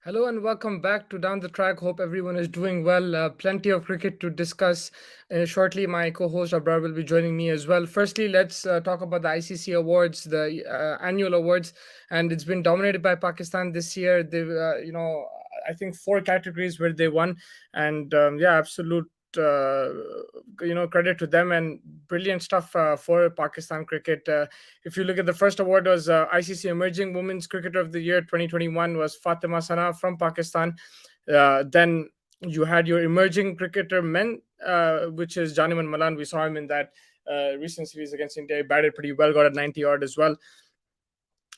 Hello and welcome back to Down the Track. Hope everyone is doing well. Plenty of cricket to discuss. Shortly, my co host Abrar will be joining me as well. Firstly, let's talk about the ICC awards, the annual awards. And it's been dominated by Pakistan this year. They've, I think four categories where they won. And yeah, absolute. Uh, Credit to them and brilliant stuff for Pakistan cricket. If you look at the first award was ICC Emerging Women's Cricketer of the Year 2021 was Fatima Sana from Pakistan. Then you had your emerging cricketer men, which is Janiman Malan. We saw him in that recent series against India. He batted pretty well, got a 90 odd as well.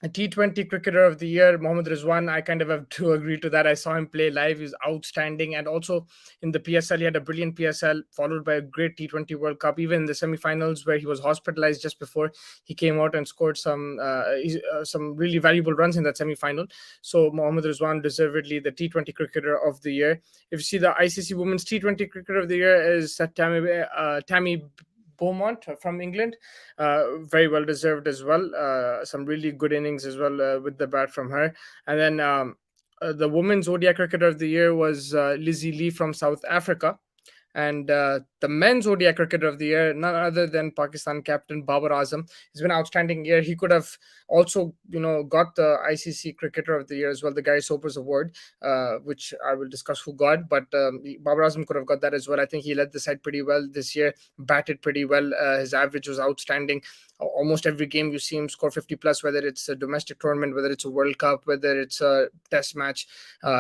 A T20 Cricketer of the Year, Mohammad Rizwan. I kind of have to agree to that. I saw him play live. He's outstanding. And also in the PSL, he had a brilliant PSL, followed by a great T20 World Cup. Even in the semifinals, where he was hospitalized just before, he came out and scored some really valuable runs in that semifinal. So Mohammad Rizwan, deservedly the T20 Cricketer of the Year. If you see the ICC Women's T20 Cricketer of the Year is Tammy Beaumont from England. Very well deserved as well. Some really good innings as well with the bat from her. And then the Women's ODI Cricketer of the Year was Lizzie Lee from South Africa. And the men's ODI Cricketer of the Year, none other than Pakistan captain Babar Azam. It's been an outstanding year. He could have also, got the ICC Cricketer of the Year as well, the Gary Soper's award, which I will discuss who got. But Babar Azam could have got that as well. I think he led the side pretty well this year, batted pretty well. His average was outstanding. Almost every game you see him score 50 plus, whether it's a domestic tournament, whether it's a World Cup, whether it's a test match.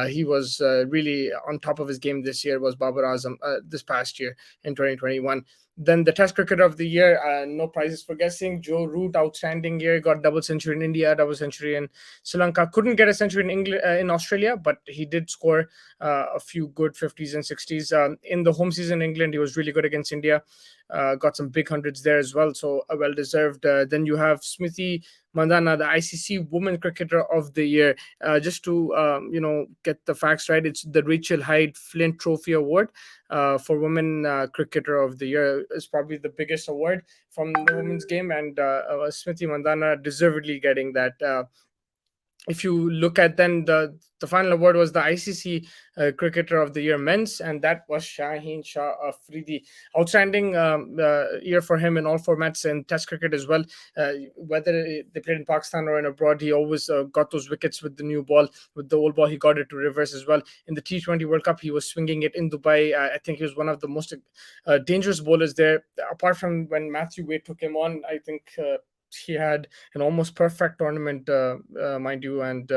He was really on top of his game this year, was Babar Azam this past year in 2021. Then the Test Cricketer of the Year, no prizes for guessing. Joe Root, outstanding year, got double century in India, double century in Sri Lanka. Couldn't get a century in England, in Australia, but he did score a few good 50s and 60s. In the home season in England, he was really good against India. Got some big hundreds there as well, so well deserved. Then you have Smriti Mandhana, the ICC Women Cricketer of the Year. Just to get the facts right, it's the Rachel Hyde Flint Trophy Award for Women Cricketer of the Year. Is probably the biggest award from the women's game, and Smriti Mandhana deservedly getting that. If you look at then the final award was the ICC Cricketer of the Year men's, and that was Shaheen Shah Afridi. Outstanding year for him in all formats and Test cricket as well. Whether they played in Pakistan or in abroad, he always got those wickets with the new ball. With the old ball, he got it to reverse as well. In the T20 World Cup, he was swinging it in Dubai. I think he was one of the most dangerous bowlers there. Apart from when Matthew Wade took him on, I think he had an almost perfect tournament, mind you, and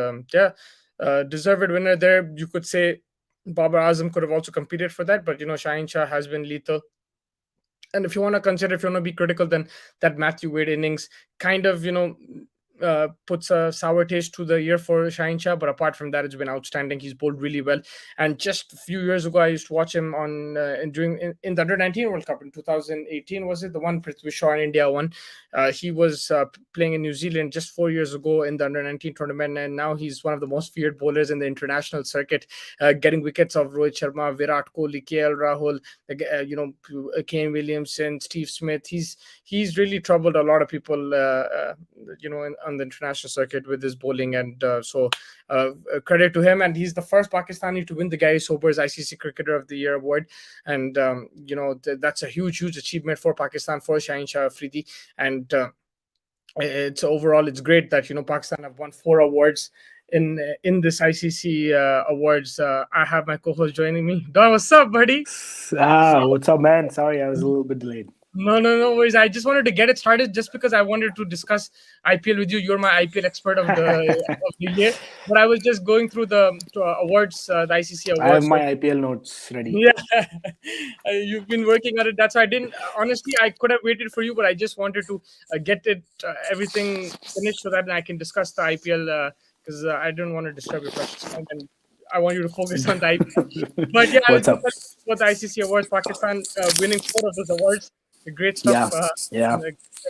deserved winner there. You could say Babar Azam could have also competed for that, but Shaheen Shah has been lethal. And if you want to consider, if you want to be critical, then that Matthew Wade innings kind of, puts a sour taste to the year for Shaheen Shah. But apart from that, it's been outstanding. He's bowled really well. And just a few years ago, I used to watch him on in the Under-19 World Cup in 2018. Was it the one Prithvi Shaw and India won? He was playing in New Zealand just 4 years ago in the Under-19 tournament, and now he's one of the most feared bowlers in the international circuit, getting wickets of Rohit Sharma, Virat Kohli, KL Rahul, Kane Williamson, Steve Smith. He's really troubled a lot of people, on the international circuit with his bowling, and so credit to him. And he's the first Pakistani to win the Gary Sober's ICC Cricketer of the Year award, and that's a huge achievement for Pakistan, for Shaheen Shah Afridi. And it's great that Pakistan have won 4 awards in this ICC awards. I have my co-host joining me. Don, what's up, buddy? What's up, man? Sorry, I was a little bit delayed. No worries. I just wanted to get it started just because I wanted to discuss IPL with you. You're my IPL expert of the year. But I was just going through the awards, the ICC awards. I have my IPL notes ready. Yeah, you've been working on it. That's why I didn't. Honestly, I could have waited for you, but I just wanted to get it everything finished so that I can discuss the IPL because I don't want to disturb your precious time, and I want you to focus on the IPL. But yeah, What's up? For the ICC awards, Pakistan winning 4 of those awards. Great stuff Yeah.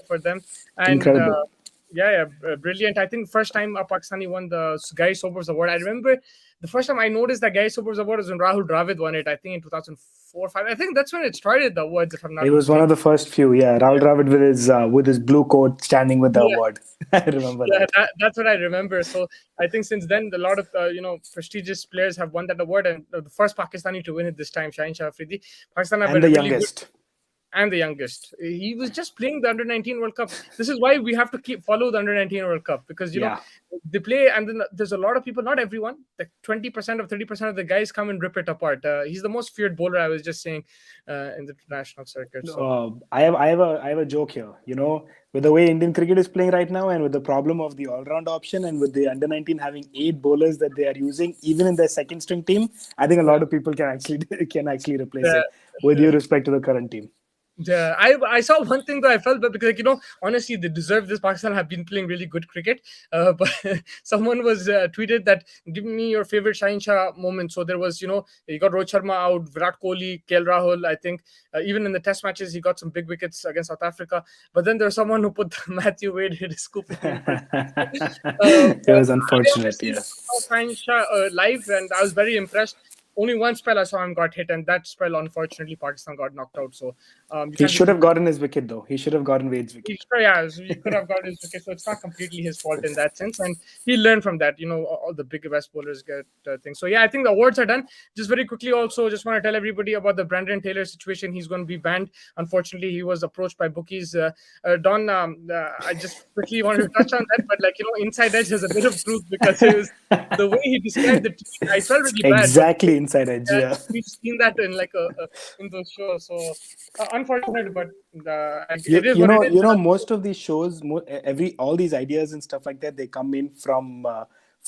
for them. And Incredible. Brilliant. I think first time a Pakistani won the Gary Sobers Award. I remember the first time I noticed that Gary Sobers Award was when Rahul Dravid won it. I think in 2004, 5. I think that's when it started. The awards, if I'm It not was one of mistaken. the first few. Yeah, Rahul Dravid with his blue coat standing with the Yeah, award. I remember yeah, that. that's what I remember. So I think since then, a lot of prestigious players have won that award, and the first Pakistani to win it this time, Shaheen Shah Afridi. Pakistan have And had the a really good youngest. and the youngest. He was just playing the under 19 World Cup. This is why we have to keep follow the under 19 World Cup because Yeah. they play, and then there's a lot of people. Not everyone. Like 20% or 30% of the guys come and rip it apart. He's the most feared bowler. I was just saying in the international circuit. So I have a joke here. With the way Indian cricket is playing right now, and with the problem of the all-round option, and with the under-19 having 8 bowlers that they are using, even in their second string team, I think a yeah, lot of people can actually can actually replace the, it. With due respect to the current team. Yeah, I saw one thing though. I felt that because honestly, they deserve this. Pakistan have been playing really good cricket. But someone was tweeted that give me your favorite Shaheen Shah moment. So there was you got Rohit Sharma out, Virat Kohli, KL Rahul. I think even in the Test matches he got some big wickets against South Africa. But then there's someone who put Matthew Wade hit his scooping in for. It But was I never unfortunate. seen Yeah. Shaheen Shah live, and I was very impressed. Only one spell I saw him got hit, and that spell, unfortunately, Pakistan got knocked out. So you He can't be should too. have gotten his wicket though. He should have gotten Wade's wicket. Yeah, so he could have got his wicket, so it's not completely his fault in that sense, and he learned from that. All the big best bowlers get things. So yeah, I think the awards are done. Just very quickly, also, just want to tell everybody about the Brandon Taylor situation. He's going to be banned. Unfortunately, he was approached by bookies. Don, I just quickly wanted to touch on that, but Inside Edge has a bit of truth because it was the way he described the tweet. I felt really bad, but Exactly inside edge. Yeah. we've seen that in in those shows. So unfortunate, but you, it is you what it know is. you know most of these shows, every all these ideas and stuff like that, they come in from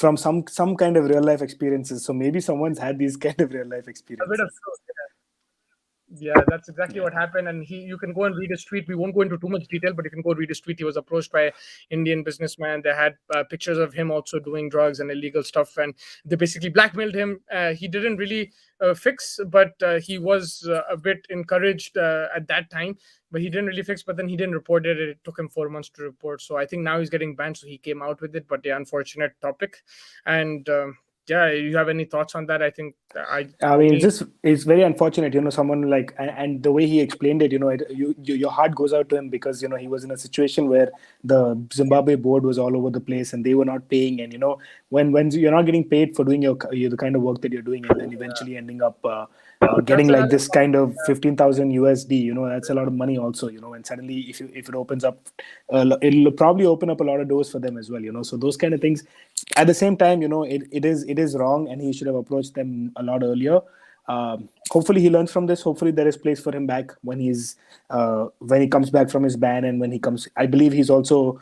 some kind of real life experiences. So maybe someone's had these kind of real life A bit of experiences. truth. Yeah, that's exactly Yeah. what happened. And you can go and read his tweet. We won't go into too much detail, but you can go read his tweet. He was approached by Indian businessman. They had pictures of him also doing drugs and illegal stuff, and they basically blackmailed him. He didn't really fix, but he was a bit encouraged at that time. But he didn't really fix. But then he didn't report it. It took him 4 months to report. So I think now he's getting banned. So he came out with it. But yeah, unfortunate topic. And yeah, you have any thoughts on that? I think I I mean, totally. it's very unfortunate, someone like, and the way he explained it, your heart goes out to him because, he was in a situation where the Zimbabwe board was all over the place and they were not paying. And, when you're not getting paid for doing the kind of work that you're doing, and then eventually ending up getting That's like another this kind of 15,000 USD, that's a lot of money also, and suddenly if it opens up, it'll probably open up a lot of doors for them as well, so those kind of things. At the same time, it is wrong, and he should have approached them a lot earlier. Hopefully he learns from this. Hopefully there is place for him back when he comes back from his ban, and when he comes. I believe he's also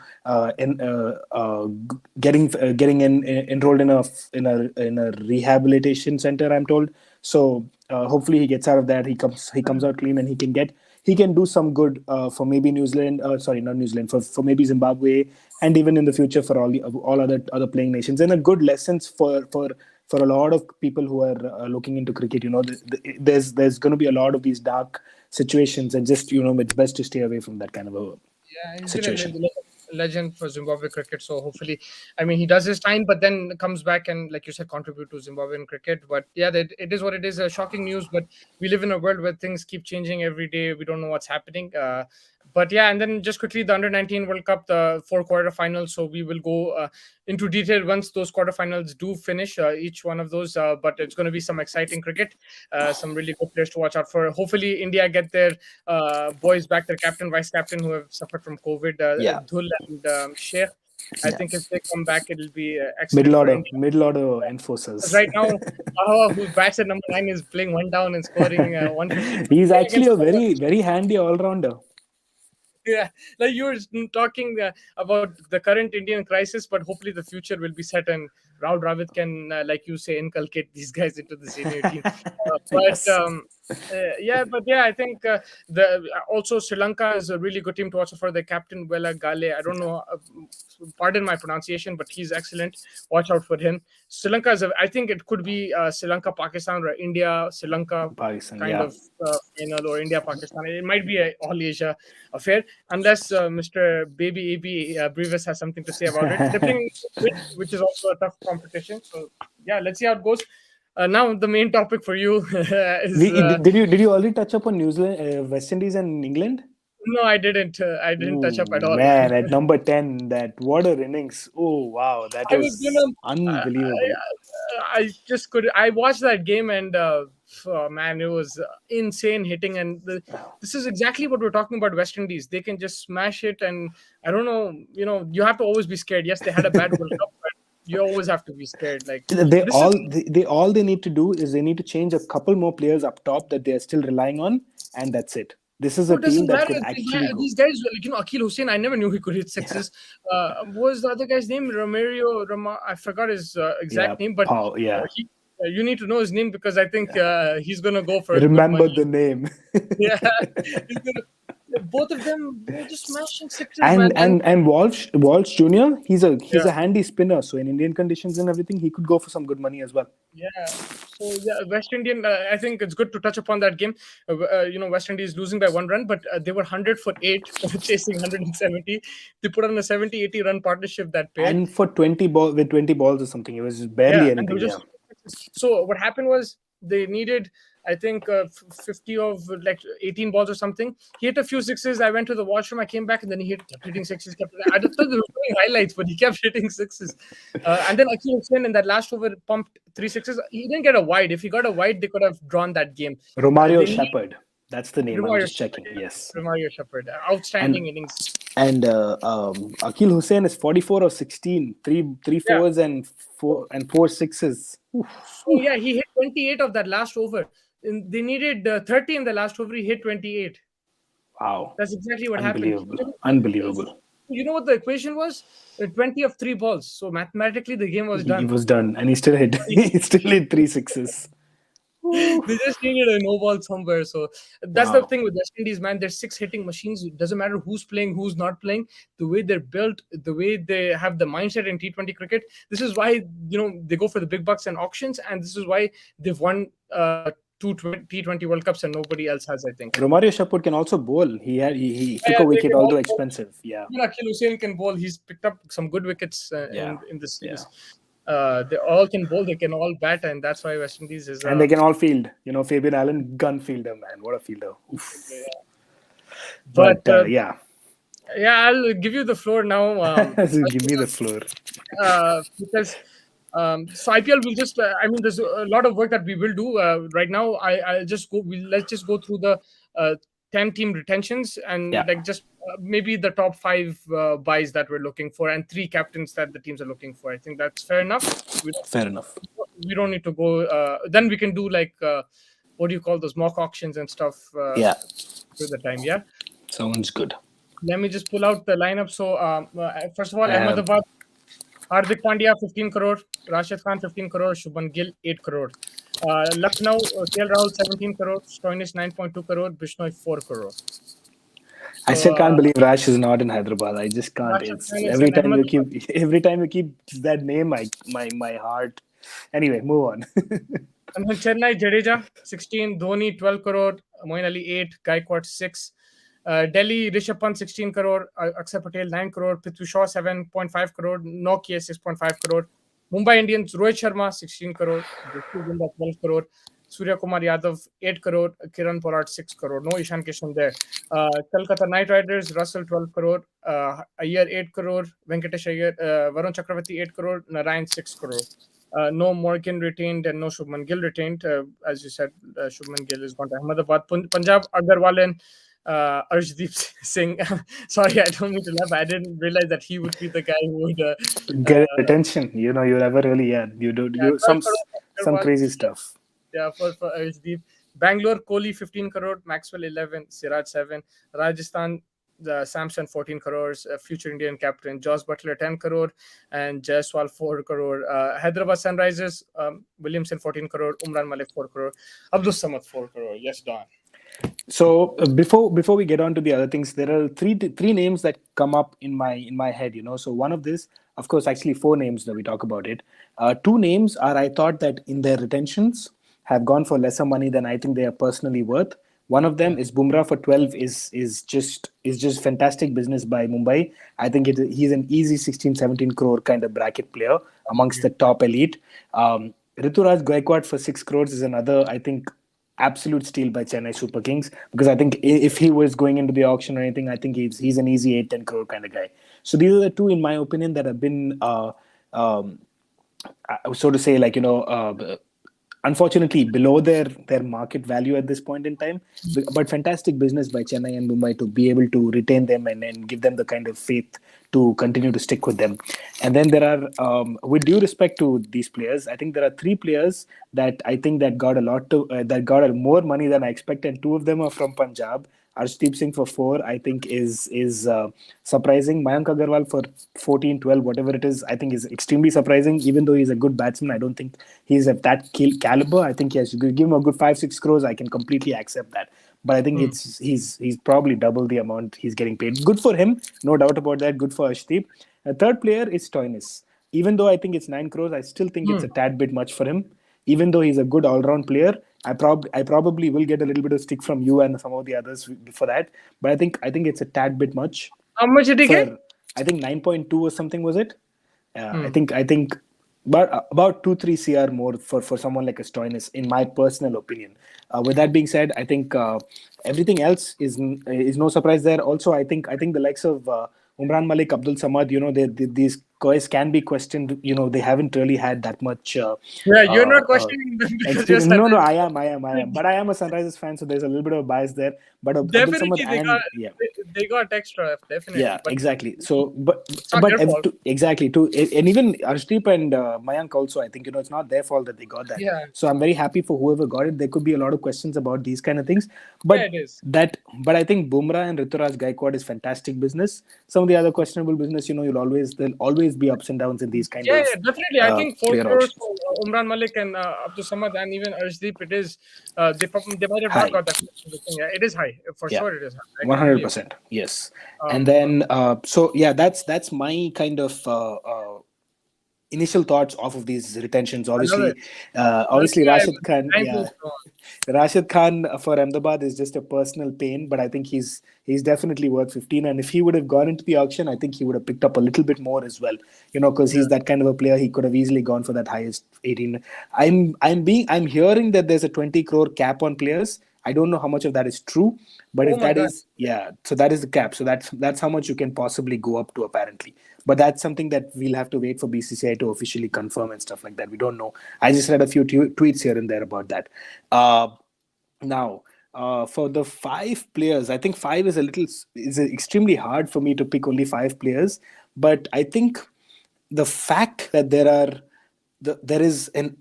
getting enrolled in a rehabilitation center, I'm told. So hopefully he gets out of that. He comes out clean, and he can do some good for maybe New Zealand. Sorry, not New Zealand. For maybe Zimbabwe, and even in the future for all other playing nations, and a good lessons for a lot of people who are looking into cricket. There's going to be a lot of these dark situations, and just it's best to stay away from that kind of a Yeah, he's been a situation. legend for Zimbabwe cricket. So hopefully, I mean, he does his time, but then comes back and, like you said, contribute to Zimbabwean cricket. But yeah, it is what it is. Shocking news, but we live in a world where things keep changing every day. We don't know what's happening. But yeah, and then just quickly, the Under 19 World Cup, the 4 quarterfinals. So we will go into detail once those quarterfinals do finish, each one of those. But it's going to be some exciting cricket, some really good players to watch out for. Hopefully, India get their boys back, their captain, vice captain, who have suffered from COVID, Yeah, Dhul and Sheikh. I yeah. think if they come back, it'll be Middle excellent for order, India. middle order Because enforcers. right now, who bats at number 9, is playing one down and scoring 150 He's actually against a no one. very very handy all rounder. Yeah, like you were talking about the current Indian crisis, but hopefully the future will be set, and Rahul Dravid can, like you say, inculcate these guys into the senior team. But Yes. I think the also Sri Lanka is a really good team to watch for. The captain Vela Gale. I don't know, pardon my pronunciation, but he's excellent. Watch out for him. Sri Lanka is, I think it could be Sri Lanka, Pakistan, or India, Sri Lanka Pakistan, kind yeah. of final, or India, Pakistan. It might be a all Asia affair, unless Mr. Baby AB Brevis has something to say about it. They're playing, which is also a tough competition. So yeah, let's see how it goes. Now the main topic for you is Did you already touch up on New Zealand, West Indies, and England? no, I didn't. I didn't touch up Ooh, at all. man, at number 10, that what a innings. Oh, wow, that I was was unbelievable. I just could. I watched that game and oh, man, it was insane hitting. And this is exactly what we're talking about. West Indies, they can just smash it, and I don't know. You have to always be scared. Yes, they had a bad World Cup, but you always have to be scared. Like They this is. all they all they need to do is they need to change a couple more players up top that they're still relying on, and that's it. This is Oh, a it team doesn't that matter. could actually go. These guys, Akil Hussain, I never knew he could hit sixes. What was the other guy's name? I forgot his Yeah, exact name, but yeah. you need to know his name because I think he's going to go for good Remember money. the name. Yeah. He's gonna, both of them, they're just smashing sixes, and man. and Walsh Jr. He's Yeah. a handy spinner, so in Indian conditions and everything, he could go for some good money as well. Yeah. So yeah, West Indian. I think it's good to touch upon that game. West Indies losing by 1 run, but they were 100 for 8, chasing 170. They put on a 70-80 run partnership, that pair. And for 20 balls or something, it was Yeah, barely and they anything. were just so what happened was they needed, I think, 50 of like 18 balls or something. He hit a few sixes. I went to the washroom. I came back and then he kept hitting sixes. I just thought they were doing highlights, but he kept hitting sixes. And then Akil Hussain in that last over pumped 3 sixes. He didn't get a wide. If he got a wide, they could have drawn that game. Romario Shepherd. That's the name. I'm Romario just checking. Shepherd, Yes. Romario Shepherd. Outstanding innings. And Akil Hussain is 44 of 16, three fours and four sixes. Oof. So yeah, he hit 28 of that last over. They needed 30 in the last over. He hit 28. Wow. That's exactly what Unbelievable. happened. Unbelievable. You know what the equation was? 20 of 3 balls. So mathematically, the game was done. He was done, and he still hit. He still hit 3 sixes. They just needed a no ball somewhere. So that's the thing with West Indies, man. They're 6 hitting machines. It doesn't matter who's playing, who's not playing. The way they're built, the way they have the mindset in T20 cricket. This is why they go for the big bucks and auctions, and this is why they've won 2 T20 World Cups and nobody else has, I think. Romario Shepherd can also bowl. He took a wicket, although expensive. Yeah. Akil Hussain can bowl. He's picked up some good wickets in this series. They all can bowl. They can all bat, and that's why West Indies is. And they can all field. Fabian Allen, gun fielder, man. What a fielder. Oof. Yeah. But yeah. Yeah, I'll give you the floor now. Give me the floor. Because so IPL will just. There's a lot of work that we will do right now. I'll just go. Let's just go through the 10 team retentions and maybe the top 5 buys that we're looking for and 3 captains that the teams are looking for. I think that's fair enough. Fair enough. We don't need to go. Then we can do like what do you call those mock auctions and stuff. Through the time. Yeah. Sounds good. Let me just pull out the lineup. So first of all, Ahmedabad, Hardik Pandya 15 crore, Rashid Khan 15 crore, Shubman Gill 8 crore. Lucknow, KL Rahul 17 crore, Stoinis 9.2 crore, Bishnoi 4 crore. I still can't believe Rash is not in Hyderabad. I just can't. Every time you keep that name, my heart. Anyway, move on. And then Chennai, Jadeja 16, Dhoni 12 crore, Moin Ali 8, Gaikwad 6. Delhi, Rishabh Pant 16 crore, Akshar Patel 9 crore, Prithvi Shaw 7.5 crore, Nokia 6.5 crore. Mumbai Indians, Rohit Sharma 16 crore, 12 crore. Surya Kumar Yadav 8 crore, Kiran Pollard 6 crore. No Ishan Kishan there. Kolkata Knight Riders, Russell 12 crore, Iyer 8 crore, Venkatesh Iyer, Varun Chakravarti 8 crore, Narayan 6 crore. No Morgan retained and no Shubman Gill retained. As you said, Shubman Gill is gone to Ahmedabad. Punjab, Agarwal and Arshdeep Singh. Sorry, I don't mean to laugh. I didn't realize that he would be the guy who would get attention. You never really you some crazy stuff. Yeah, for Arshdeep. Bangalore, Kohli 15 crore, Maxwell 11, Siraj 7. Rajasthan, the Samson 14 crores, future Indian captain Josh Butler 10 crore, and Jaiswal 4 crore. Hyderabad Sunrisers, Williamson 14 crore, Umran Malik 4 crore, Abdul Samad 4 crore. Yes, Don. So before we get on to the other things, there are three names that come up in my head. So one of this, of course, actually four names that we talk about it. Two names are, I thought, that in their retentions have gone for lesser money than I think they are personally worth. One of them is Bumrah for 12 is just fantastic business by Mumbai. I think he's an easy 16-17 crore kind of bracket player amongst the top elite. Rituraj Gaikwad for 6 crores is another, I think, absolute steal by Chennai Super Kings, because I think if he was going into the auction or anything, I think he's an easy 8-10 crore kind of guy. So these are the two, in my opinion, that have been so to say, like, unfortunately below their market value at this point in time, but fantastic business by Chennai and Mumbai to be able to retain them and give them the kind of faith to continue to stick with them. And then there are, with due respect to these players, I think there are three players that I think that got that got more money than I expected. Two of them are from Punjab. Arshdeep Singh for 4, I think, is surprising. Mayank Agarwal for 14, 12, whatever it is, I think is extremely surprising. Even though he's a good batsman, I don't think he's of that caliber. I think, yes, you could give him a good 5-6 crores, I can completely accept that. But I think he's probably double the amount he's getting paid. Good for him, no doubt about that. Good for Arshdeep. A third player is Stoinis. Even though I think it's 9 crores, I still think it's a tad bit much for him. Even though he's a good all-round player, I probably will get a little bit of stick from you and some of the others for that. But I think it's a tad bit much. How much did he get? I think 9.2 or something was it. I think about 2-3 cr more for someone like a Stoinis, in my personal opinion. With that being said, I think everything else is no surprise there. Also, I think the likes of Umran Malik, Abdul Samad, these guys can be questioned. They haven't really had that much. Yeah, you're not questioning them because you're no, I am. But I am a Sunrisers fan, so there's a little bit of bias there. But Abdul Samad they got extra, definitely. Yeah, but exactly. So, but exactly and even Arshdeep and Mayank also, I think it's not their fault that they got that. Yeah. So I'm very happy for whoever got it. There could be a lot of questions about these kind of things, but it is. But I think Bumrah and Rituraj Gaikwad is fantastic business. Some of the other questionable business, there'll always be ups and downs in these kind of. Yeah, definitely. I think 4 crores for Umran Malik and Abdul Samad and even Arshdeep, it is. They might have not got that. Yeah, it is high for sure. It is high. 100%. Yes. And then so yeah, that's my kind of initial thoughts off of these retentions. Obviously Rashid Khan. Yeah, Rashid Khan for Ahmedabad is just a personal pain, but I think he's definitely worth 15. And if he would have gone into the auction, I think he would have picked up a little bit more as well. Because he's that kind of a player. He could have easily gone for that highest 18. I'm hearing that there's a 20 crore cap on players. I don't know how much of that is true, but if that is, so that is the cap. So that's how much you can possibly go up to, apparently. But that's something that we'll have to wait for BCCI to officially confirm and stuff like that. We don't know. I just read a few tweets here and there about that. Now, for the 5 players, I think 5 is extremely hard for me to pick only 5 players. But I think the fact that there is an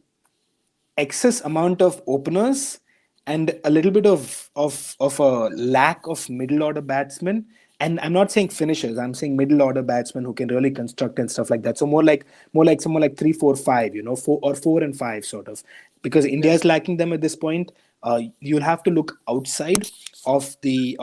excess amount of openers and a little bit of a lack of middle order batsmen, and I'm not saying finishers, I'm saying middle order batsmen who can really construct and stuff like that. So more like someone like 3, 4, 5, 4 and 5 sort of, because India is lacking them at this point. You'll have to look outside of the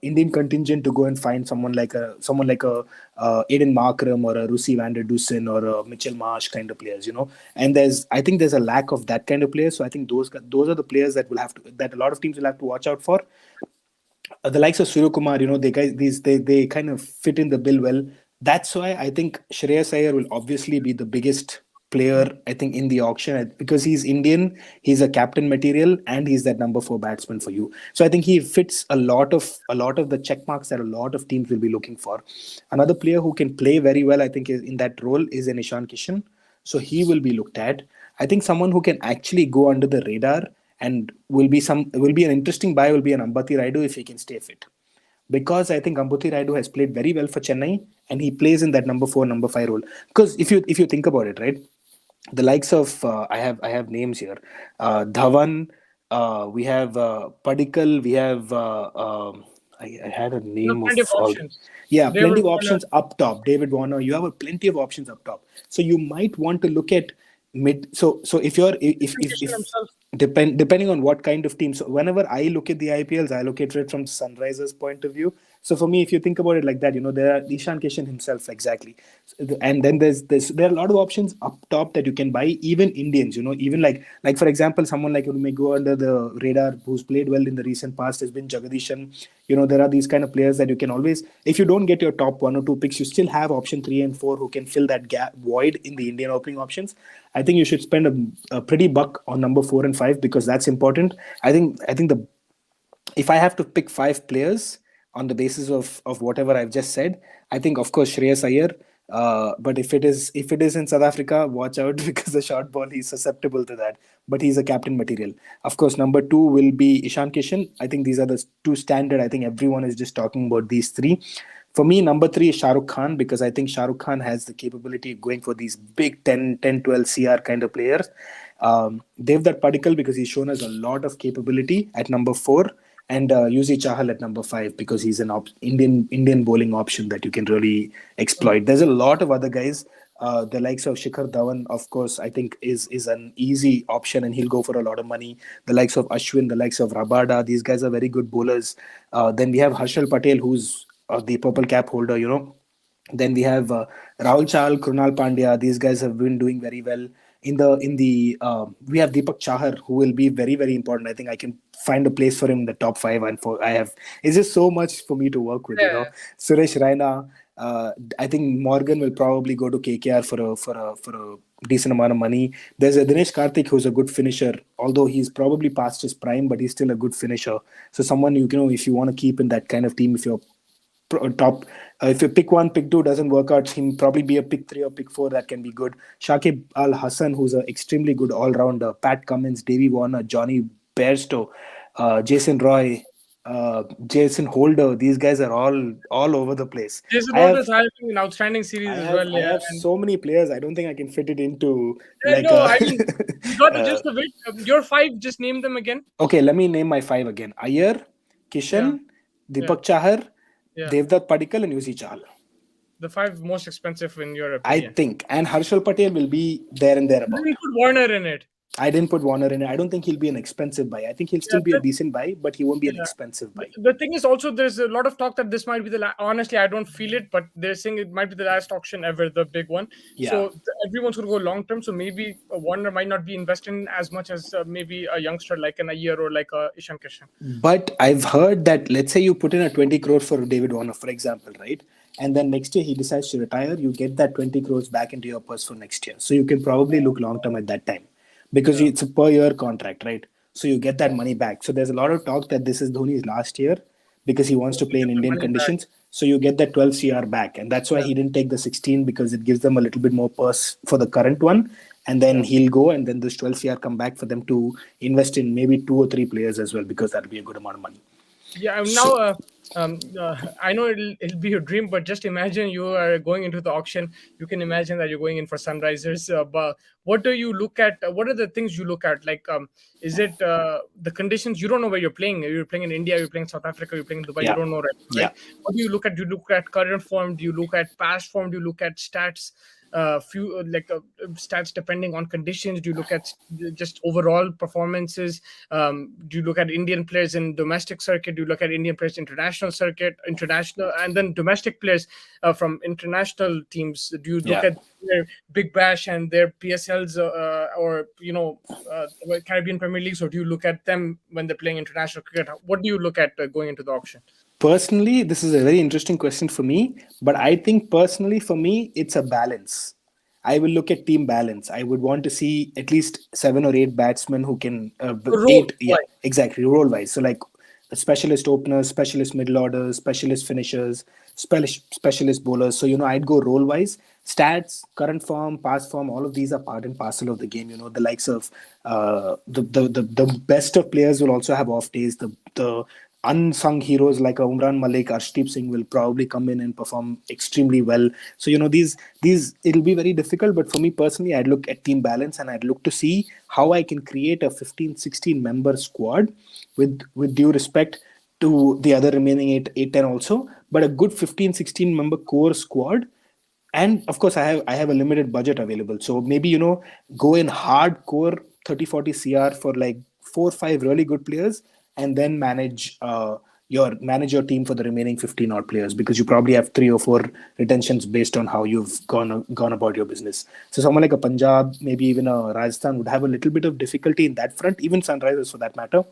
Indian contingent to go and find someone like a Aiden Markram or a Rusi van der Dusen or a Mitchell Marsh kind of players, And I think there's a lack of that kind of players. So I think those are the players that a lot of teams will have to watch out for. The likes of Surya Kumar, they kind of fit in the bill well. That's why I think Shreyas Iyer will obviously be the biggest player, I think, in the auction, because he's Indian, he's a captain material, and he's that number 4 batsman for you. So I think he fits a lot of the check marks that a lot of teams will be looking for. Another player who can play very well, I think, in that role is an Ishan Kishan. So he will be looked at. I think someone who can actually go under the radar and will be an interesting buy will be an Ambati Raidu if he can stay fit. Because I think Ambati Raidu has played very well for Chennai, and he plays in that number 4, number 5 role. Because if you think about it, right, the likes of I have names here, Dhawan, we have Padikkal, we have I had a You have name of plenty of all. options. Yeah, plenty David of Warner, options up top. David Warner, you have a plenty of options up top. So you might want to look at mid. So if you're Ishan Kishan if himself. depending on what kind of team. So whenever I look at the IPLs, I look at it from Sunrisers' point of view. So for me, if you think about it like that, there are Ishan Kishan himself exactly, and then there are a lot of options up top that you can buy. Even Indians, even like for example, someone like who may go under the radar who's played well in the recent past has been Jagadishan. There are these kind of players that you can always, if you don't get your top one or two picks, you still have option three and four who can fill that gap void in the Indian opening options. I think you should spend a pretty buck on number 4 and 5 because that's important. I think the if I have to pick five players on the basis of whatever I've just said, I think of course Shreyas Iyer. But if it is in South Africa, watch out because the short ball he's susceptible to that. But he's a captain material. Of course, number two will be Ishan Kishan. I think these are the two standard. I think everyone is just talking about these three. For me, number three is Shah Rukh Khan because I think Shah Rukh Khan has the capability of going for these big 10, 12 CR kind of players. Devdutt Padikkal because he's shown us a lot of capability at number four, and Yuzi Chahal at number five because he's an Indian bowling option that you can really exploit. There's a lot of other guys. The likes of Shikhar Dhawan, of course, I think is an easy option and he'll go for a lot of money. The likes of Ashwin, the likes of Rabada, these guys are very good bowlers. Then we have Harshal Patel, who's the purple cap holder. Then we have Rahul Chahal, Krunal Pandya. These guys have been doing very well. In the we have Deepak Chahar, who will be very very important. I think I can find a place for him in the top five, and for I have it's just so much for me to work with. Yeah. Suresh Raina. I think Morgan will probably go to KKR for a decent amount of money. There's a Dinesh Karthik who's a good finisher, although he's probably past his prime, but he's still a good finisher. So someone if you want to keep in that kind of team, if you're top. If you pick one, pick two doesn't work out, he'll probably be a pick three or pick four that can be good. Shakib Al Hassan, who's an extremely good all rounder. Pat Cummins, Davy Warner, Johnny Bairstow, Jason Roy, Jason Holder. These guys are all over the place. Jason I have Holder's having an outstanding I series as have well. I Yeah. have And so many players. I don't think I can fit it into like no, a. I mean, we got the uh, gist of it. Your five, just name them again. okay, let me name my five again: Iyer, Yeah. Kishan, Yeah. Deepak Chahar, Yeah. Devdutt Padikkal, and Yuzi Chahal. The five most expensive in your I opinion. think. And Harshal Patel will be there and You thereabout. didn't put Warner in it. I didn't put Warner in it. I don't think he'll be an expensive buy. I think he'll Yeah, still be a decent buy, but he won't be an yeah. expensive buy. The thing is also there's a lot of talk that this might be the honestly I don't feel it, but they're saying it might be the last auction ever, the big one. Yeah. So everyone's going to go long term. So maybe Warner might not be investing as much as maybe a youngster like an Iyer or like a Ishan Kishan. But I've heard that, let's say you put in a 20 crores for David Warner, for example, right? And then next year he decides to retire, you get that 20 crores back into your purse for next year. So you can probably look long term at that time because Yeah. it's a per year contract, right? So you get that money back. So there's a lot of talk that this is Dhoni's last year because he wants to play in Get the Indian money back. conditions. So you get that 12 CR back. And that's why Yeah. he didn't take the 16 because it gives them a little bit more purse for the current one. And then he'll go and then this 12 CR come back for them to invest in maybe two or three players as well because that'll be a good amount of money. Yeah, So, now I know it'll be your dream, but just imagine you are going into the auction. You can imagine that you're going in for Sunrisers. But what do you look at? What are the things you look at? Like, is it the conditions? You don't know where you're playing. You're playing in India. You're playing South Africa. You're playing in Dubai. You yeah. don't know, right? Yeah. What do you look at? Do you look at current form? Do you look at past form? Do you look at stats? Stats depending on conditions. Do you look at just overall performances? Do you look at Indian players in domestic circuit? Do you look at Indian players international circuit, international, and then domestic players from international teams? Do you look at their Big Bash and their PSLs or Caribbean Premier Leagues, or do you look at them when they're playing international cricket? What do you look at going into the auction? Personally, this is a very interesting question for me, but I think personally for me, it's a balance. I will look at team balance. I would want to see at least 7 or 8 batsmen who can Role, eight, yeah, exactly, role wise. So like specialist openers, specialist middle orders, specialist finishers, specialist bowlers. So I'd go role wise. Stats, current form, past form, all of these are part and parcel of the game. The likes of the best of players will also have off days. The unsung heroes like Umran Malik, Arshdeep Singh will probably come in and perform extremely well. So these it'll be very difficult. But for me personally, I'd look at team balance and I'd look to see how I can create a 15-16 member squad with due respect to the other remaining 10 also, but a good 15, 16 member core squad. And of course, I have a limited budget available. So maybe, go in hardcore 30, 40 CR for like 4 or 5 really good players, and then manage your team for the remaining 15 odd players, because you probably have 3 or 4 retentions based on how you've gone about your business. So someone like a Punjab, maybe even a Rajasthan, would have a little bit of difficulty in that front, even Sunrisers for that matter,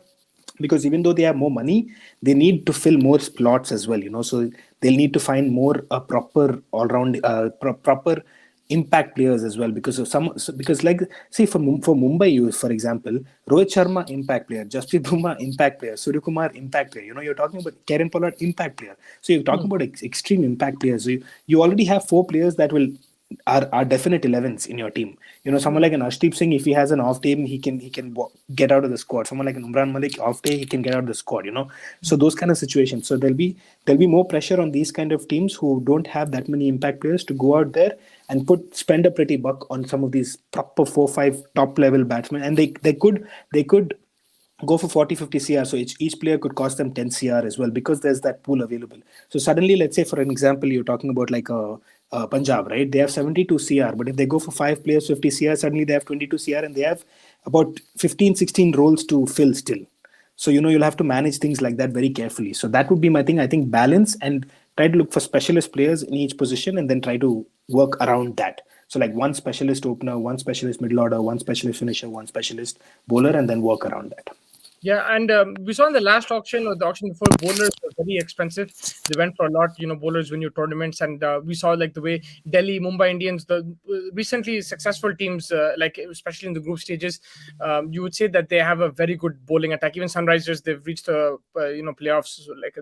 because even though they have more money, they need to fill more slots as well, so they'll need to find more proper all-round proper impact players as well, because of because, like, see, for Mumbai, you, for example, Rohit Sharma, impact player; Jasprit Bumrah, impact player; Surya Kumar, impact player. You're talking about Karen Pollard, impact player. So you're talking about extreme impact players. So you already have 4 players that will are definite 11s in your team. Someone like an Ashdeep Singh, if he has an off day, he can get out of the squad. Someone like an Umran Malik, off day, he can get out of the squad. So those kind of situations. So there'll be more pressure on these kind of teams who don't have that many impact players to go out there and spend a pretty buck on some of these proper 4 5 top level batsmen, and they could go for 40 50 cr, so each player could cost them 10 cr as well, because there's that pool available. So suddenly, let's say for an example, you're talking about like a Punjab, right? They have 72 cr, but if they go for 5 players 50 cr, suddenly they have 22 cr, and they have about 15 16 roles to fill still. So you'll have to manage things like that very carefully. So that would be my thing. I think balance, and try to look for specialist players in each position, and then try to work around that. So like one specialist opener, one specialist middle order, one specialist finisher, one specialist bowler, and then work around that. Yeah, and we saw in the last auction or the auction before, bowlers were very expensive. They went for a lot. Bowlers win your tournaments, and we saw like the way Delhi, Mumbai Indians, the recently successful teams, like especially in the group stages, you would say that they have a very good bowling attack. Even Sunrisers, they've reached the playoffs like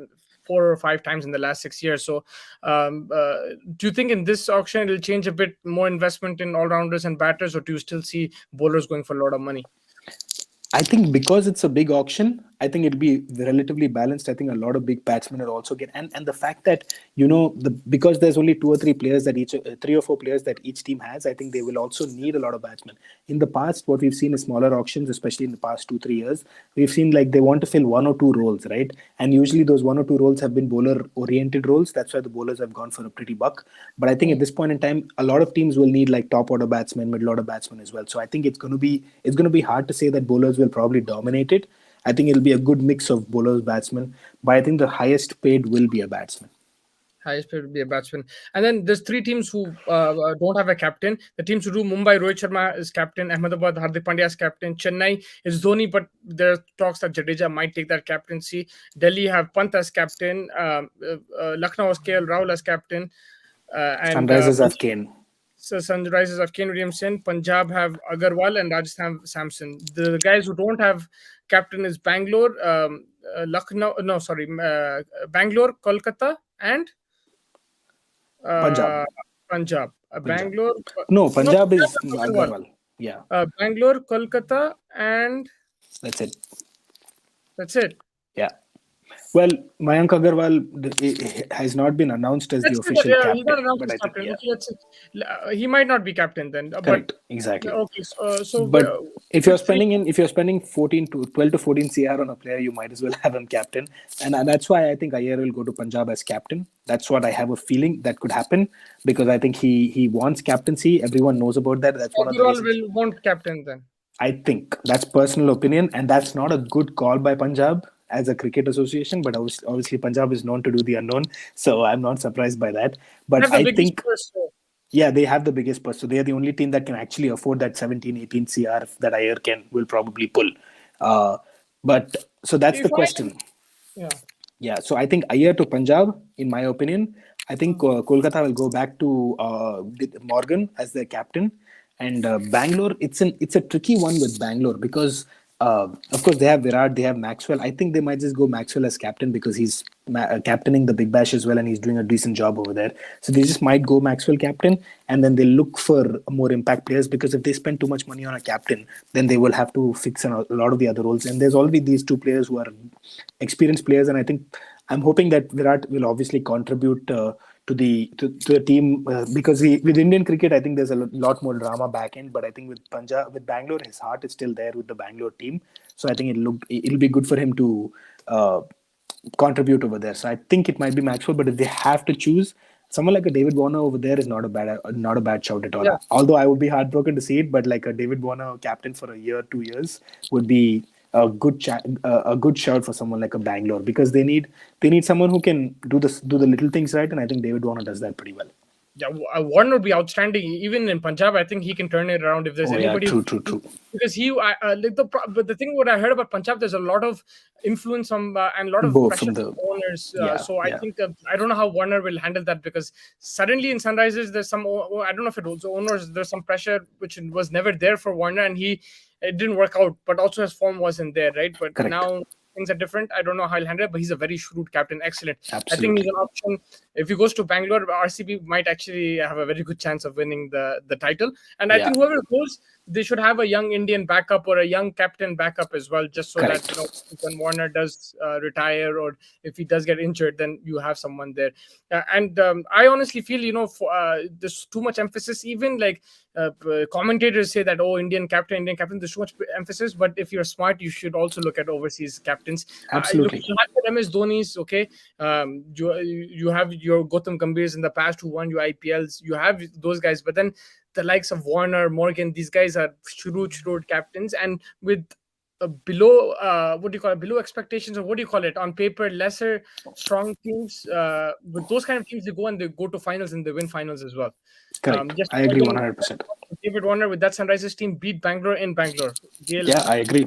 4 or 5 times in the last 6 years. So, do you think in this auction it'll change a bit more investment in all rounders and batters, or do you still see bowlers going for a lot of money? I think because it's a big auction, I think it'll be relatively balanced. I think a lot of big batsmen will also get, and the fact that because there's only 2 or 3 players that 3 or 4 players that each team has, I think they will also need a lot of batsmen. In the past, what we've seen is smaller auctions, especially in the past 2 3 years, we've seen like they want to fill 1 or 2 roles, right? And usually those 1 or 2 roles have been bowler oriented roles. That's why the bowlers have gone for a pretty buck. But I think at this point in time, a lot of teams will need like top order batsmen, middle order batsmen as well. So I think it's going to be hard to say that bowlers will probably dominate it. I think it'll be a good mix of bowlers, batsmen, but I think the highest paid will be a batsman. Highest paid would be a batsman. And then there's 3 teams who don't have a captain. The teams who do: Mumbai, Rohit Sharma is captain; Ahmedabad, Hardik Pandya is captain; Chennai is Dhoni, but there are talks that Jadeja might take that captaincy. Delhi have Pant as captain; Lucknow has KL Rahul as captain, and Sunrisers have Kane. so Sunrisers have Kane Williamson. Punjab have Agarwal, and Rajasthan have Samson. The guys who don't have captain is Bangalore, Lucknow. No, sorry, Bangalore, Kolkata, and Punjab. uh, Punjab. Punjab. Bangalore. No, No, Punjab Punjab is and Agarwal. Agarwal. Yeah, Bangalore, Kolkata, and that's it. that's it. Yeah. Well, Mayank Agarwal has not been announced as the Let's say that official he's not captain, announced but as I think, captain. yeah, Okay, let's say, he might not be captain then. But correct, exactly. okay, so But if you're which three? spending 14 to 12 to 14 CR on a player, you might as well have him captain, and that's why I think Iyer will go to Punjab as captain. That's what I have a feeling that could happen, because I think he wants captaincy. Everyone knows about that. That's one of the Agarwal reasons. will want captain then. I think that's personal opinion, and that's not a good call by Punjab as a cricket association. But obviously, Punjab is known to do the unknown, so I'm not surprised by that. They But have the I biggest think, purse. So yeah, they have the biggest purse, so they are the only team that can actually afford that 17, 18 CR that Iyer will probably pull. Uh, but so that's the if I, question. yeah. Yeah, so I think Iyer to Punjab, in my opinion. I think Kolkata will go back to with Morgan as their captain, and Bangalore. It's a tricky one with Bangalore, because of course they have Virat, they have Maxwell. I think they might just go Maxwell as captain, because he's captaining the Big Bash as well, and he's doing a decent job over there. So they just might go Maxwell captain, and then they look for more impact players, because if they spend too much money on a captain, then they will have to fix a lot of the other roles. And there's already these 2 players who are experienced players, and I think I'm hoping that Virat will obviously contribute to the team, because with Indian cricket, I think there's a lot more drama back end. But I think with Bangalore, his heart is still there with the Bangalore team. So I think it'll be good for him to contribute over there. So I think it might be Maxwell, but if they have to choose, someone like a David Warner over there is not a bad shout at all. Yeah. Although I would be heartbroken to see it, but like a David Warner captain for a year, 2 years would be a good shout for someone like a Bangalore, because they need someone who can do the little things right, and I think David Warner does that pretty well. Yeah, Warren would be outstanding. Even in Punjab, I think he can turn it around if there's Oh yeah, anybody. true. Because but the thing what I heard about Punjab, there's a lot of influence from and a lot of Both pressure from from the owners. yeah So I yeah think I don't know how Warner will handle that, because suddenly in Sunrisers there's some I don't know if it was owners, there's some pressure which was never there for Warner, and it didn't work out. But also his form wasn't there, right? But correct. now things are different. I don't know how he'll handle it, but he's a very shrewd captain. Excellent. I think he's Absolutely. an option. If he goes to Bangalore, RCB might actually have a very good chance of winning the title. And I Yeah, think whoever goes, they should have a young Indian backup or a young captain backup as well, just so that correct. when Warner does retire, or if he does get injured, then you have someone there. And I honestly feel there's too much emphasis. Even like commentators say that, oh, Indian captain, there's too much emphasis. But if you're smart, you should also look at overseas captains. You look Absolutely. at MS Dhoni's, okay. You have your Gautam Gambhirs in the past who won your IPLs. You have those guys, but then the likes of Warner, Morgan, these guys are shrewd captains, and with below what do you call it, below expectations, or what do you call it, on paper lesser strong teams, with those kind of teams, they go to finals and they win finals as well. Correct. Just I agree imagine 100%. David Warner with that Sunrisers team beat Bangalore in Bangalore. Gale Yeah, I agree.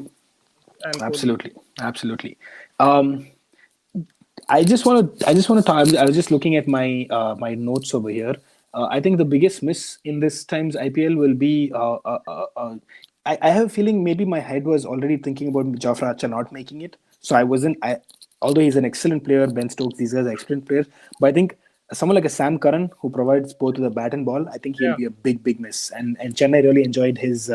and Kohli. Absolutely. Um, I just want to talk. I was just looking at my notes over here. I think the biggest miss in this time's IPL will be. I have a feeling maybe my head was already thinking about Jofra Archer not making it, so I wasn't. Although he's an excellent player, Ben Stokes, these guys are excellent players, but I think someone like a Sam Curran who provides both with the bat and ball, I think he'll Yeah. be a big miss. And Chennai really enjoyed his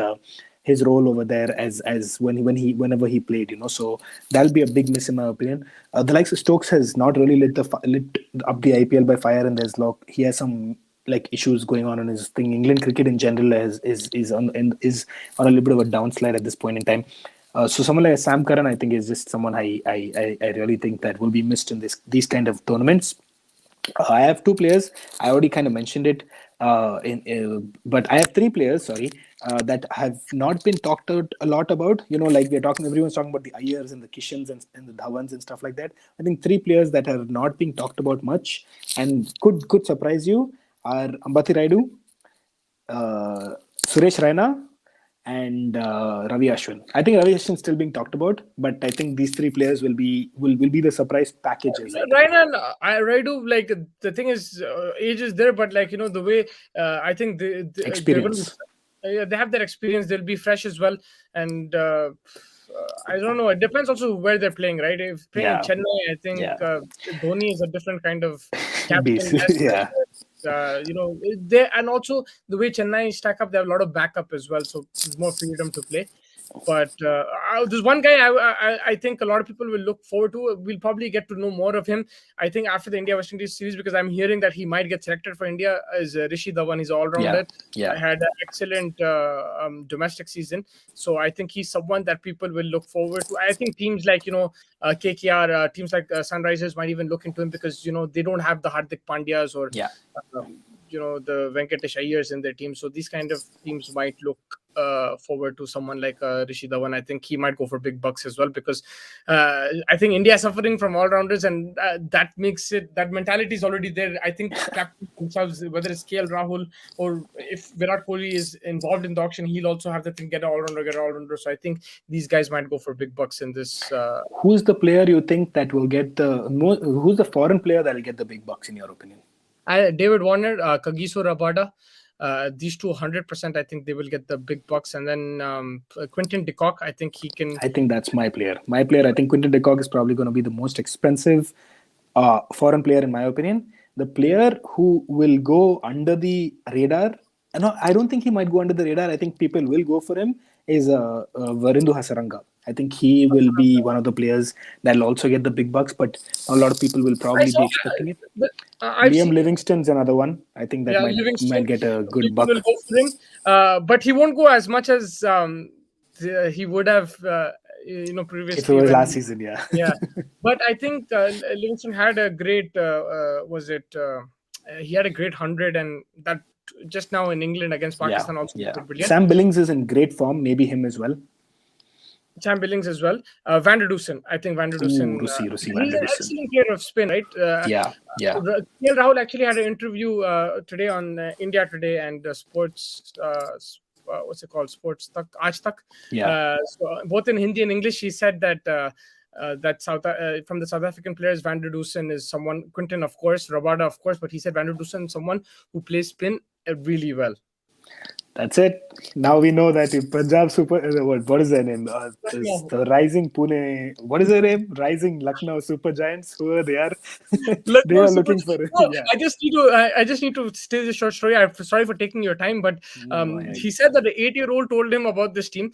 role over there as whenever he played, so that'll be a big miss in my opinion. The likes of Stokes has not really lit up the IPL by fire, and he has some like issues going on in his thing. England cricket in general is on a little bit of a downslide at this point in time. So someone like Sam Curran, I think, is just someone I really think that will be missed in these kind of tournaments. I have two players. I already kind of mentioned it, but I have three players. Sorry, that have not been talked out a lot about. Like everyone's talking about the Ayers and the Kishans and the Dhawans and stuff like that. I think three players that have not been talked about much and could surprise you are Ambati Raidu, Suresh Raina, and Ravi Ashwin. I think Ravi Ashwin is still being talked about, but I think these three players will be the surprise packages. I think. Ryan, I Raidu, like the thing is, age is there, but like the way I think they're going to Experience. be, they have that experience. They'll be fresh as well, and I don't know. It depends also where they're playing, right? If playing in Yeah, Chennai, I think yeah. Dhoni is a different kind of captain. Yeah, They, and also the way Chennai stack up, they have a lot of backup as well, so there's more freedom to play. But there's one guy I think a lot of people will look forward to. We'll probably get to know more of him, I think, after the India West Indies series, because I'm hearing that he might get selected for India as Rishi Dhawan. He's all rounder. yeah. Had an excellent domestic season, so I think he's someone that people will look forward to. I think teams like KKR, teams like Sunrisers might even look into him, because they don't have the Hardik Pandyas or Yeah. the Venkatesh Ayers in their team. So these kind of teams might look forward to someone like Rishi Dhawan. I think he might go for big bucks as well, because I think India is suffering from all-rounders, and that makes that mentality is already there. I think captains themselves, whether it's KL Rahul or if Virat Kohli is involved in the auction, he'll also have the thing, get an all-rounder. So I think these guys might go for big bucks in this. Who's the player you think that will get who's the foreign player that will get the big bucks in your opinion? David Warner, Kagiso Rabada, these two 100%. I think they will get the big bucks, and then Quinton de Kock. I think he can. I think that's my player. I think Quinton de Kock is probably going to be the most expensive foreign player in my opinion. The player who will go under the radar. No, I don't think he might go under the radar. I think people will go for him. Is Varindu Hasaranga. I think he will be one of the players that will also get the big bucks, but a lot of people will probably be expecting it. Liam Livingston's another one. I think that might get a good buck. Will go for him, but he won't go as much as he would have, previously. If it was last season, yeah. Yeah. But I think Livingston had a great he had a great 100, and that just now in England against Yeah, Pakistan also yeah. looked brilliant. Sam Billings is in great form. Maybe him as well. Sam Billings as well. Van der Dusen, I think Van der Ooh, Dusen, Russi Van he's der an Dussen. excellent player of spin, right? Yeah, yeah, KL Rahul actually had an interview today on India Today and Sports. What's it called? Sports Tak, Aaj Tak. yeah. So both in Hindi and English, he said that from the South African players, Van der Dusen is someone. Quinton, of course, Rabada, of course, but he said Van der Dusen is someone who plays spin really well. That's it. Now we know that in Punjab Super. What is their name? This, the Rising Pune. What is their name? Rising Lucknow Super Giants. Who are they? Are they Lucknow are Super. looking for? No, Yeah. I just need to stay this short story. I'm sorry for taking your time, but No, he said that the 8-year-old told him about this team,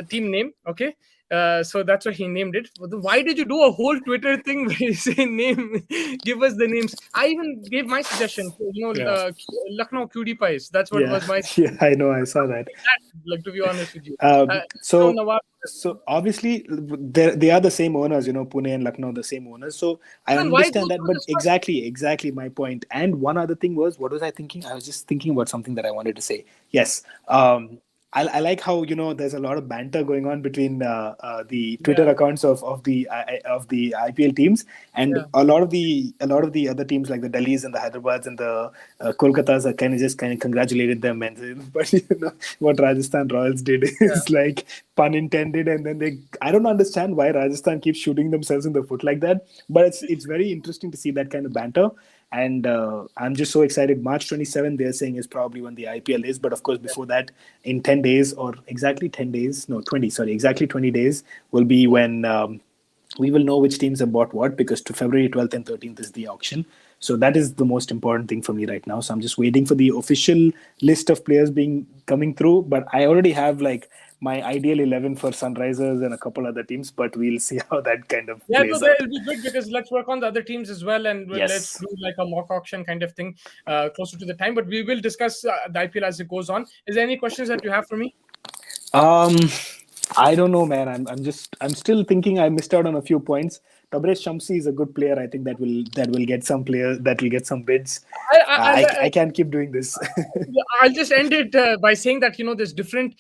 team name. Okay. So that's why he named it. Why did you do a whole Twitter thing where you say name? Give us the names. I even gave my suggestion. yeah, Lucknow cutie pies. That's what yeah, was my yeah. I know. I saw that. like, to be honest with you. Um, so Nawab, so obviously they are the same owners, Pune and Lucknow, the same owners. So I then why go understand that, through but this first? exactly my point. And one other thing was, what was I thinking? I was just thinking about something that I wanted to say. Yes. I like how there's a lot of banter going on between the Twitter Yeah, accounts of the IPL teams, and yeah, a lot of the other teams like the Delhis and the Hyderabad's and the Kolkatas are kind of congratulated them, and but what Rajasthan Royals did yeah. is like pun intended, and then I don't understand why Rajasthan keeps shooting themselves in the foot like that, but it's very interesting to see that kind of banter. And I'm just so excited. March 27th, they're saying, is probably when the IPL is. But of course, before that, in 10 days or exactly 10 days, no, 20, sorry, exactly 20 days will be when we will know which teams have bought what, because to February 12th and 13th is the auction. So that is the most important thing for me right now. So I'm just waiting for the official list of players being coming through. But I already have like my ideal 11 for Sunrisers and a couple other teams, but we'll see how that kind of Yeah, no, plays out. it'll be good because let's work on the other teams as well, and let's Yes. do like a mock auction kind of thing closer to the time. But we will discuss the IPL as it goes on. Is there any questions that you have for me? Um, I don't know, man. I'm still thinking I missed out on a few points. Tabrez Shamsi is a good player. I think that will get some players, that will get some bids. I, I, I, I, I can't keep doing this. Yeah, I'll just end it by saying that there's different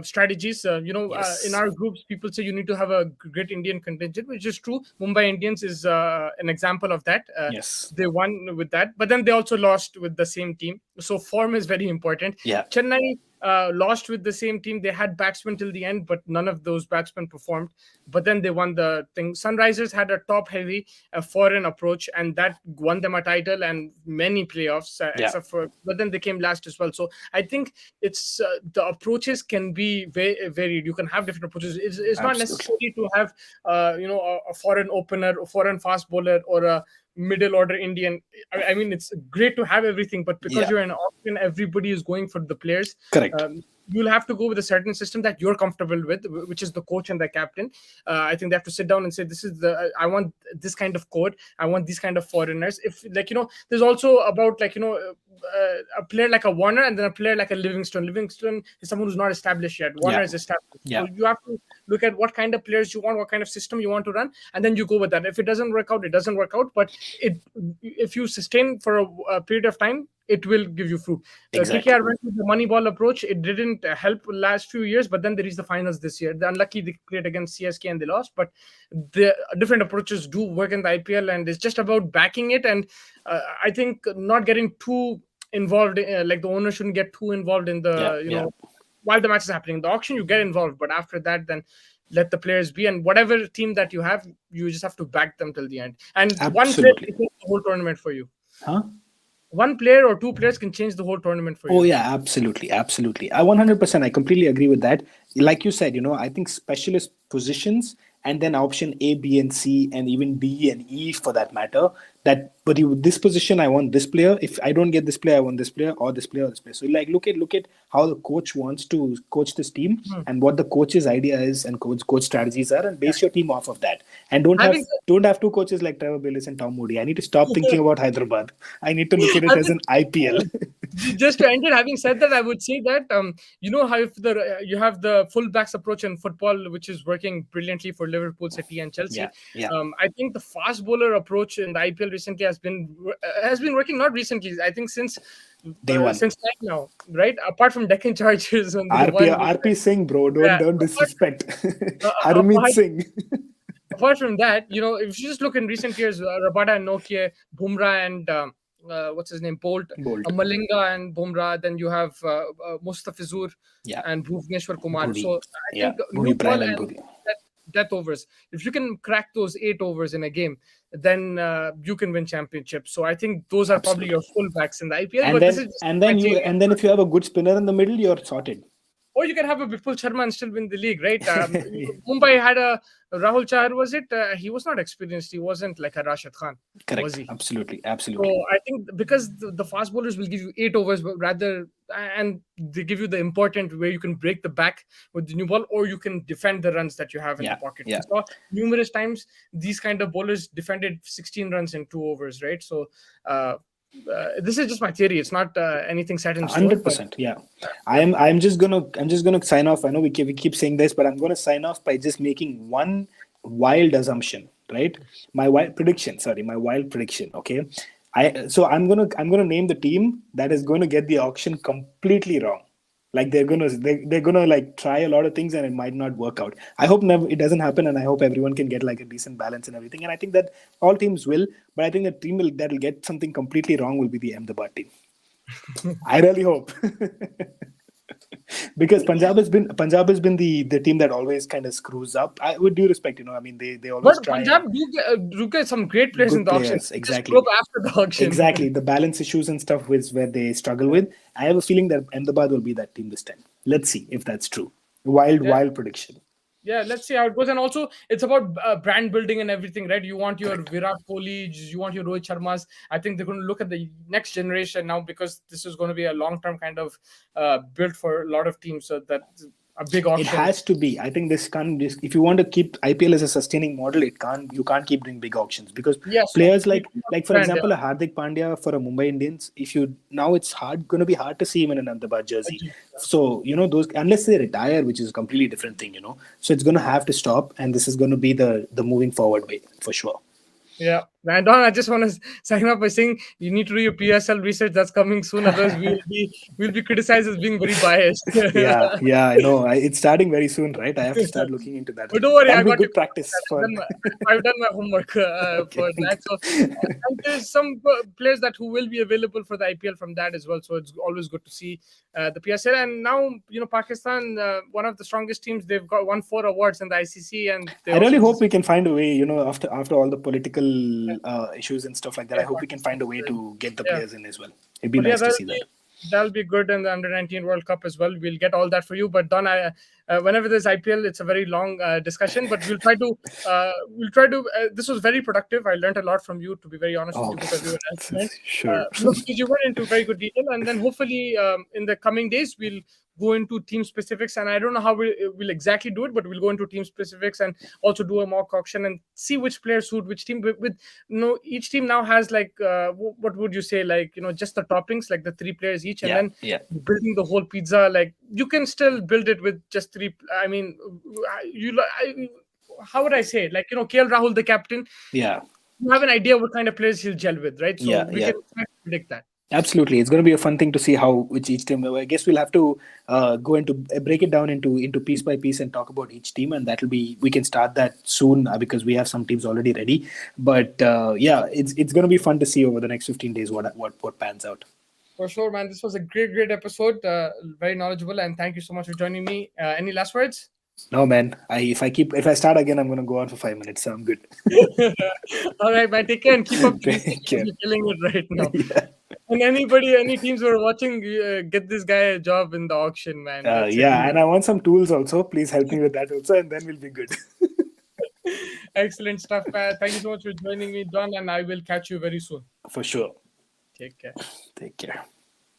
strategies. In Yes. our groups, people say you need to have a great Indian contingent, which is true. Mumbai Indians is an example of that. Yes. They won with that, but then they also lost with the same team. So form is very important. Yeah. Chennai lost with the same team. They had batsmen till the end, but none of those batsmen performed. But then they won the thing. Sunrisers had a top-heavy foreign approach, and that won them a title and many playoffs, Yeah. except for. But then they came last as well. So I think it's the approaches can be very varied. You can have different approaches. It's not Absolutely. necessary to have a foreign opener, a foreign fast bowler, or a middle order Indian. I mean, it's great to have everything, but because Yeah. you're an auction, everybody is going for the players. Correct. You'll have to go with a certain system that you're comfortable with, which is the coach and the captain. I think they have to sit down and say, "This is I want this kind of code. I want these kind of foreigners." If there's also about a player like a Warner and then a player like a Livingston. Livingston is someone who's not established yet. Warner Yeah. is established. Yeah. So you have to look at what kind of players you want, what kind of system you want to run, and then you go with that. If it doesn't work out, it doesn't work out. But if you sustain for a period of time, it will give you fruit. Exactly. KKR went with the money ball approach. It didn't help last few years, but then they reached the finals this year. They're unlucky they played against CSK and they lost, but the different approaches do work in the IPL, and it's just about backing it. And I think not getting too involved, like the owner shouldn't get too involved in Yeah. the, Yeah. while the match is happening. The auction, you get involved, but after that, then let the players be. And whatever team that you have, you just have to back them till the end. And one player Absolutely. can change the whole tournament for you. Huh? One player or two players can change the whole tournament for Oh you. yeah, absolutely, absolutely. I 100%. I completely agree with that. Like you said, I think specialist positions and then option A, B, and C, and even D and E for that matter. But this position, I want this player. If I don't get this player, I want this player or this player or this player. So like, look at how the coach wants to coach this team Hmm. and what the coach's idea is and coach strategies are, and base your team off of that. And don't have Having don't have two coaches like Trevor Billis and Tom Moody. I need to stop thinking about Hyderabad. I need to look at it I as think an IPL. Just to end it, having said that, I would say that you know how if you have the full backs approach in football, which is working brilliantly for Liverpool, City, and Yeah, Chelsea. yeah. I think the fast bowler approach in the IPL recently has been working. Not recently, I think Day one. since time now, right? Apart from Deccan Chargers when they RP won, RP Singh, bro. yeah, Don't disrespect. Harmeet apart Singh. apart from that, you know, if you just look in recent years, Rabada and Nokia, Bumrah and what's his name, Bolt, Bolt. Malinga and Bumrah, then you have Mustafizur Yeah. and Bhuvneshwar Kumar. Bhudi. So I Yeah. think Bhudi, new ball Brian and and Bhudi. death overs. If you can crack those 8 overs in a game, then you can win championships. So I think those are probably your Absolutely. full backs in the IPL. And But this then is just and my then you theory. and then if you have a good spinner in the middle, you're sorted. Or you can have a Vipul Sharma and still win the league, right? Mumbai had a Rahul Chahar, was it? He was not experienced. He wasn't like a Rashid Khan, was Correct. he? Absolutely. So Absolutely. I think because the fast bowlers will give you 8 overs, but rather, and they give you the important where you can break the back with the new ball, or you can defend the runs that you have in the Yeah. pocket. Yeah. We saw numerous times these kind of bowlers defended 16 runs in 2 overs, right? So this is just my theory. It's not anything set in stone, but 100%. Yeah. I'm just gonna sign off. I know we keep saying this, but I'm gonna sign off by just making one wild assumption, right? My wild prediction. Sorry, my wild prediction. Okay. I'm gonna name the team that is going to get the auction completely wrong. Like they're gonna like try a lot of things and it might not work out. I hope never it doesn't happen, and I hope everyone can get like a decent balance and everything. And I think that all teams will, but I think the team that'll get something completely wrong will be the Ahmedabad team. I really hope. Because Punjab has been the team that always kind of screws up. With due respect, I mean they always but try and Punjab do get some great players in good the auction. players. They just screw up Exactly. after the auction. Exactly. The balance issues and stuff is where they struggle with. I have a feeling that Ahmedabad will be that team this time. Let's see if that's true. Wild, Yeah. wild prediction. Yeah, let's see how it goes. And also, it's about brand building and everything, right? You want your Correct. Virat Kohli, you want your Rohit Sharmas. I think they're going to look at the next generation now because this is going to be a long-term kind of build for a lot of teams. So that a big It auction. has to be. I think this can't. If you want to keep IPL as a sustaining model, it can't. You can't keep doing big auctions because Yeah, so players we like for brand, example, a Hardik Pandya for a Mumbai Indians. If you now it's going to be hard to see him in an Ahmedabad jersey. yeah. So those unless they retire, which is a completely different thing. So it's going to have to stop, and this is going to be the moving forward way for sure. Yeah, and Don, I just want to sign up by saying you need to do your PSL research. That's coming soon. Otherwise, we'll be criticized as being very biased. Yeah, I know. It's starting very soon, right? I have to start looking into that. But don't worry, I That'll be got you good covered for practice that. for. I've done my homework Okay. for that. So and there's some players that who will be available for the IPL from that as well. So it's always good to see the PSL. And now Pakistan, one of the strongest teams, they've won 4 awards in the ICC, and they I really also hope just we can find a way, after all the political issues and stuff like that. I hope we can find a way to get the yeah. players in as well. It'd be But yeah, nice to see that. that'll be good in the under 19 World Cup as well. We'll get all that for you. But Don, whenever there's IPL, it's a very long discussion. But we'll try to. This was very productive. I learned a lot from you, to be very honest with Oh, you, because we were elsewhere. sure. You went into very good detail, and then hopefully in the coming days we'll go into team specifics. And I don't know how we'll exactly do it, but we'll go into team specifics and also do a mock auction and see which players suit which team. With each team now has like what would you say, like just the toppings, like the 3 players each, and then Yeah. building the whole pizza. Like you can still build it with just 3. I mean, how would I say it? Like KL Rahul, the captain. Yeah. You have an idea what kind of players he'll gel with, right? So we Yeah. can try to predict that. Absolutely, it's going to be a fun thing to see how which each team. I guess we'll have to break it down into piece by piece and talk about each team, and we can start that soon because we have some teams already ready. But it's going to be fun to see over the next 15 days what pans out. For sure, man. This was a great episode. Very knowledgeable, and thank you so much for joining me. Any last words? No, man. If I start again, I'm going to go on for 5 minutes. So I'm good. All right, man. Take care and keep up. Take care. You're killing it right now. Yeah. And any teams who are watching, get this guy a job in the auction, man. That's it. And I want some tools also. Please help me with that also, and then we'll be good. Excellent stuff, Pat. Thank you so much for joining me, Don, and I will catch you very soon. For sure. Take care. Take care.